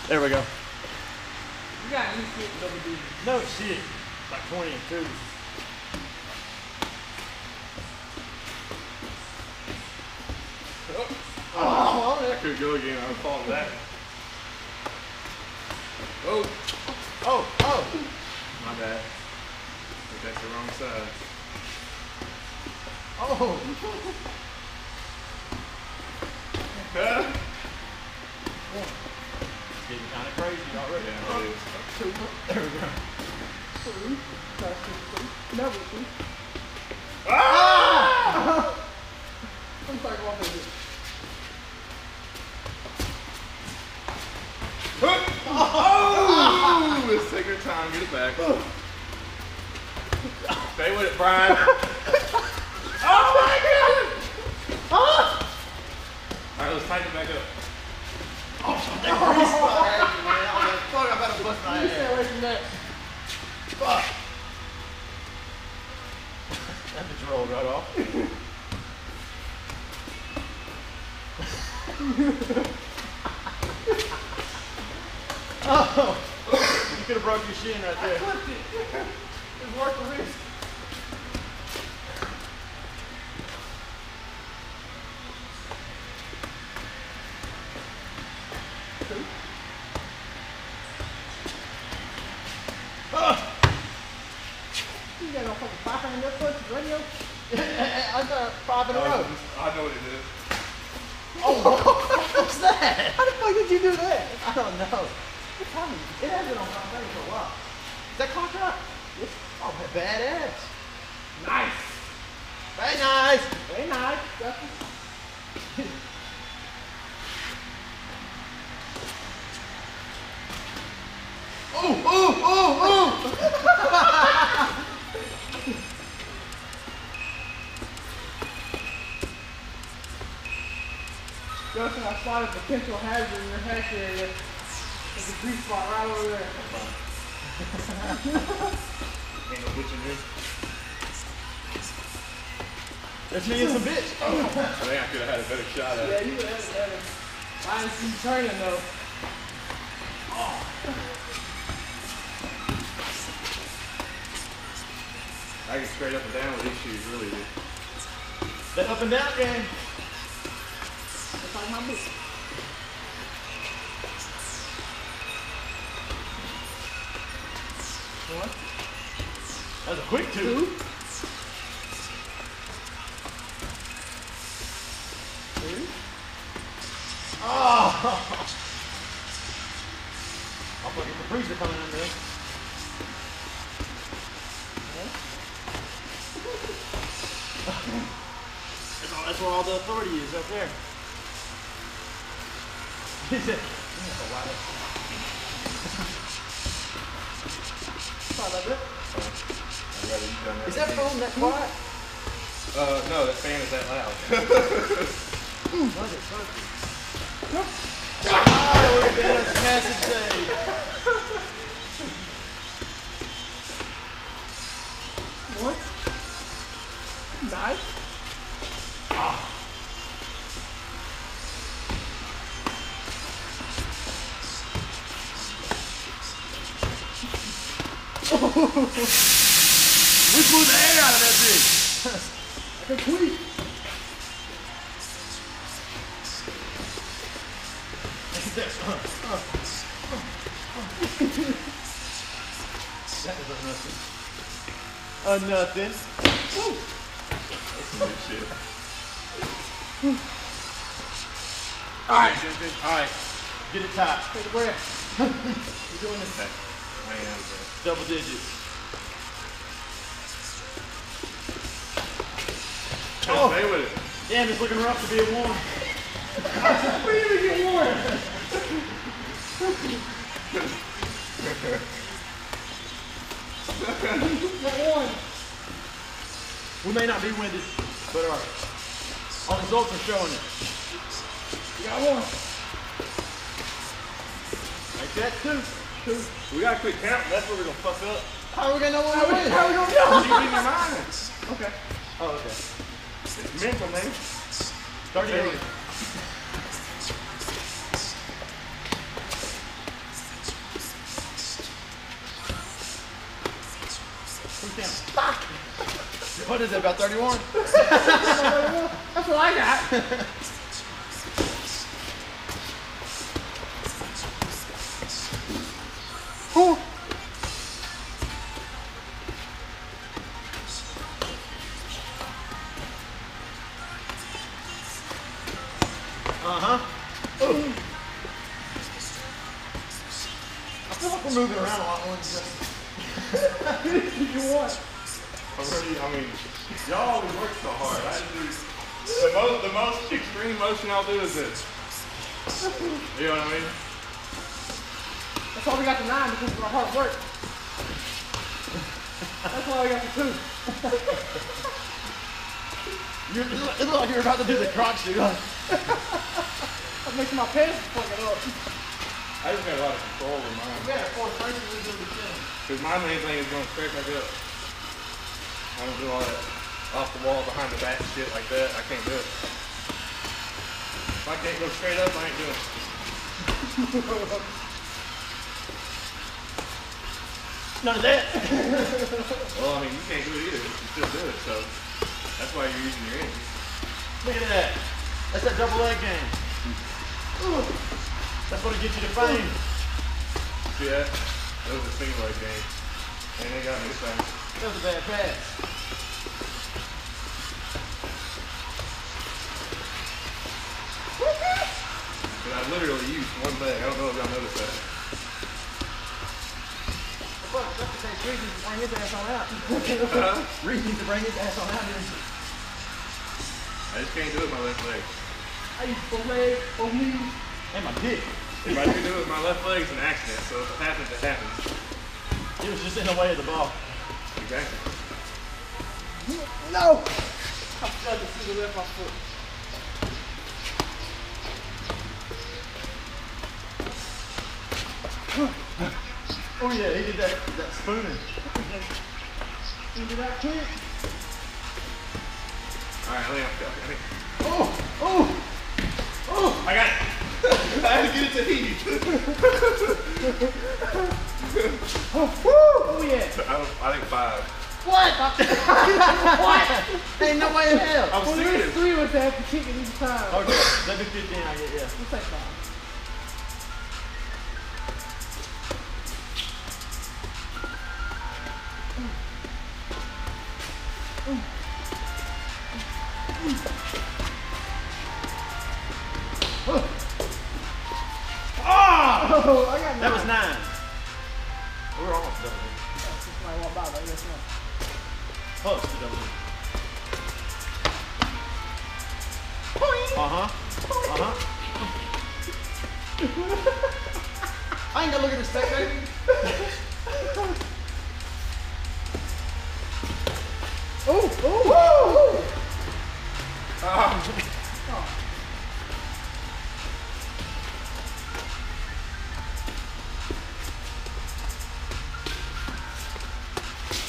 There we go. You got any shit double digits. No shit. Like 20 and 2. Oh, that could go again. I would fall back. Oh. Oh, oh. My bad. I think that's the wrong side. Oh. It's getting kind of crazy already. Yeah, it is. Two. There we go. Two. That's two. Never two. Ah! I'm sorry, what is it? Oh! Let's take our time, get it back. Stay with it, Brian. Oh my God! Ah! Alright, let's tighten it back up. Fuck, I better bust my You stay ass. away from that. Fuck. That bitch rolled right off. Oh, you could have broke your shin right there. I clipped it. It's worth the risk. You got no fucking fire in your foot, radio? I got 5 in a row. I know what it is. Oh, what's that? How the fuck did you do that? I don't know. It has been on my face for a while. Is that cock up? Oh, badass. Nice. Very nice. Very nice. That's it. Oh, oh, oh, oh. Justin, I spotted a potential hazard in your hatch area. There's a grease spot right over there. Ain't no bitch in here. That's me and some bitch. I think I could have had a better shot at Yeah, it. you would have it better. I didn't see you turning though. I can straight up and down with these shoes, really do. That up and down game. That's like my bitch. One, That was a quick 2. two, three. Oh. I'll fucking the freezer coming in there. That's where all the authority is, right there. Sorry about that. I'm ready. You done Is that phone that quiet? No, that fan is that loud. Was it perfect? Oh, it would have been a massive save. One. Nice. We blew the air out of that bitch. Like a tweet. That was a nothing. A nothing. That's some good shit. Alright. Get it tight. Take a breath. We're doing this. I ain't out of breath. Double digits. Oh. Stay with it. Damn, it's looking rough to be a 1. We didn't even get one. Got one. We may not be winded, but our results are showing it. You got one. Like that too. We gotta quit counting. That's where we're gonna fuck up. How are we gonna know what we're How we gonna know? You in your mind. Okay. Oh, okay. It's mental, man. 38. 10. What is it, about 31? That's what I got. Uh-huh. I feel like we're moving around a lot more than just. You want? I mean, y'all always work so hard. I do the most extreme motion I'll do is this. You know what I mean? That's why we got the 9 because of our hard work. That's why we got the 2. It looked like you were about to do the crotch, dude. That makes my pants fucking up. I just got a lot of control with mine. Yeah, of course, first we do the 10. Because my main thing is going straight back up. I don't do all that off the wall, behind the back shit like that. I can't do it. If I can't go straight up, I ain't doing it. None of that. Well, I mean, you can't do it either. You still do it, so that's why you're using your energy. Look at that. That's that double leg game. That's what gets you to fame. See that? That was a single leg game. And they got me saying. That was a bad pass. But I literally used one leg. I don't know if y'all noticed that. Fuck, that's the case. Reed needs to bring his ass on out. Reed needs to bring his ass on out here. I just can't do it with my left leg. I use both legs, both knees. And my dick. If I do it with my left leg, it's an accident. So if it happens, it happens. It was just in the way of the ball. Exactly. No! I'm struggling to see the left my foot. Oh yeah, he did that spooning. You do that quick? Alright, I think Oh! I got it. I had to get it to heat. Oh yeah. I think 5. What? What? Ain't no way in hell. I'm Well, there's serious. 3 of us that have to kick it each time. Okay, let me 15 I get, yeah. We'll take 5. Oh, I got 9. That was 9. We were almost double. Somebody walk by, but yes, no. Close to double. I ain't gonna look at the stack, baby. Oh!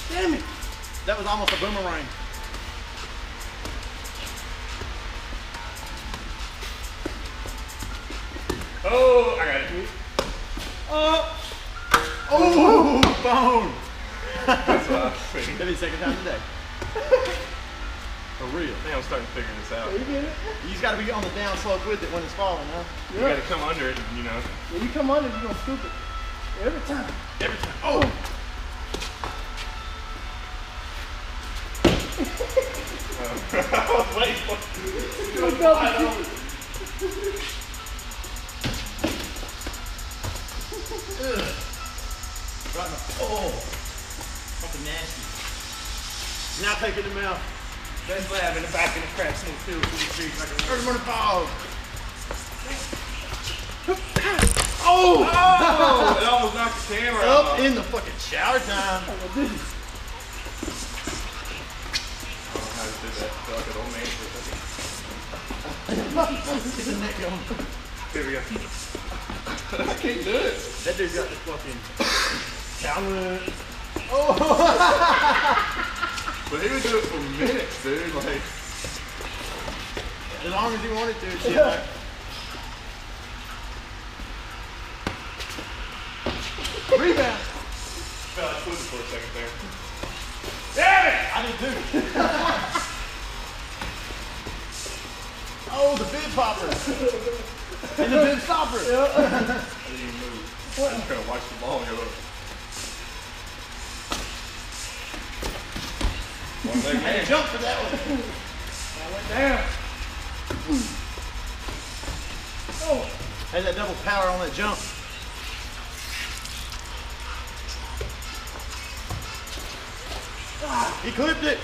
Damn it. That was almost a boomerang. Oh, I got it. Oh, bone. That's what I was thinking. That'd be the second time today. For real. I think I'm starting to figure this out. You get it? You just gotta be on the down slope with it when it's falling, huh? You gotta come under it, you know. When you come under, you're gonna scoop it. Every time. Every time. Oh! I was waiting for it. You felt the Right in the, oh! Fucking nasty. Now take it in the mouth. That slab in the back of the crap sink too. Early morning fog. Oh! It almost knocked the camera Up off. in the fucking shower time. I don't know how to do that. I feel like an old man for a second. Get the neck on. Here we go. I can't do it. That dude got the fucking counter. But he would do it for minutes, dude. Like, As long as he wanted to. Shit, like, rebound. felt like flipping for a second there. that? I did too. Oh, the bib popper. And the bib stopper. I didn't even move. I'm just trying to watch the ball go. One leg I had man. to jump for that one. I went down. Oh, Had that double power on that jump. He clipped it.